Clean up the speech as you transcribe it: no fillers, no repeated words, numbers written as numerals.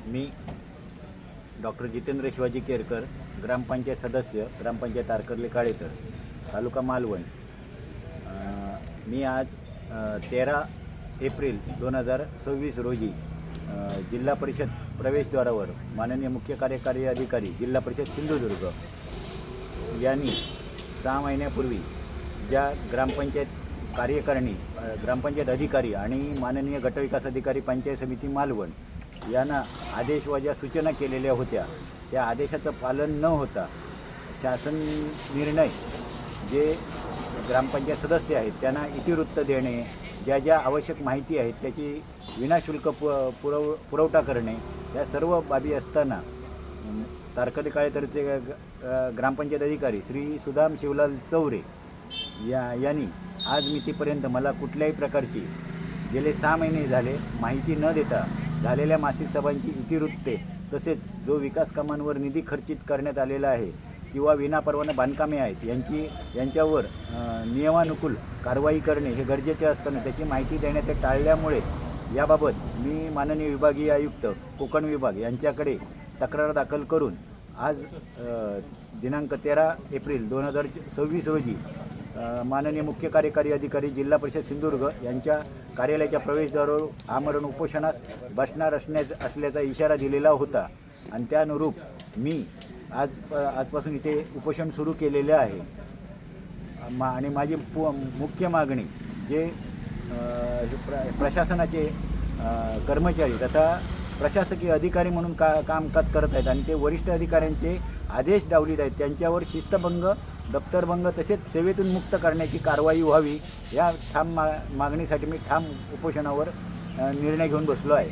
मी doctor Jitendra Shivaji Kerkar, ग्रामपंचायत सदस्य, ग्रामपंचायत तारकर्ली काळेतर, तालुका मालवण। मी आज 13 April 2026 रोजी जिल्हा परिषद प्रवेशद्वारावर माननीय मुख्य कार्यकारी अधिकारी जिल्हा परिषद सिंधुदुर्ग यांनी 6 महिन्यापूर्वी ज्या ग्रामपंचायत कार्यकारिणी, ग्रामपंचायत अधिकारी आणि माननीय गटविकास अधिकारी पंचायत समिती मालवण यांना आदेश व ज्या सूचना केलेल्या होत्या, त्या आदेशाचं पालन न होता शासन निर्णय जे ग्रामपंचायत सदस्य आहेत त्यांना इतिवृत्त देणे, ज्या ज्या आवश्यक माहिती आहेत त्याची विनाशुल्क पुरवठा करणे, या सर्व बाबी असताना तारकर्ली काळेतरचे ग्रामपंचायत अधिकारी श्री सुदाम शिवलाल चौरे यांनी आज मितीपर्यंत मला कुठल्याही प्रकारची गेले 6 महिने झाले माहिती न देता झालेल्या मासिक सभांची इतिवृत्ते, तसेच जो विकास कामांवर निधी खर्चित करण्यात आलेला आहे किंवा विनापरवाना बांधकामे आहेत यांच्यावर नियमानुकूल कारवाई करणे हे गरजेचे असताना त्याची माहिती देण्याचे टाळल्यामुळे याबाबत मी माननीय विभागीय आयुक्त कोकण विभाग यांच्याकडे तक्रार दाखल करून आज दिनांक 13 एप्रिल 2026 रोजी माननीय मुख्य कार्यकारी अधिकारी जिल्हा परिषद सिंधुदुर्ग यांच्या कार्यालयाच्या प्रवेशद्वारावर आमरण उपोषणास बसणार असल्याचा इशारा दिलेला होता आणि त्यानुरूप मी आजपासून इथे उपोषण सुरू केलेले आहे। आणि माझी मुख्य मागणी जे प्रशासनाचे कर्मचारी तथा प्रशासकीय अधिकारी म्हणून कामकाज करत आहेत आणि ते वरिष्ठ अधिकाऱ्यांचे आदेश डावलीत आहेत, त्यांच्यावर शिस्तभंग, दप्तरभंग तसेच सेवेतून मुक्त करण्याची कारवाई व्हावी, या ठाम मागणीसाठी मी ठाम उपोषणावर निर्णय घेऊन बसलो आहे।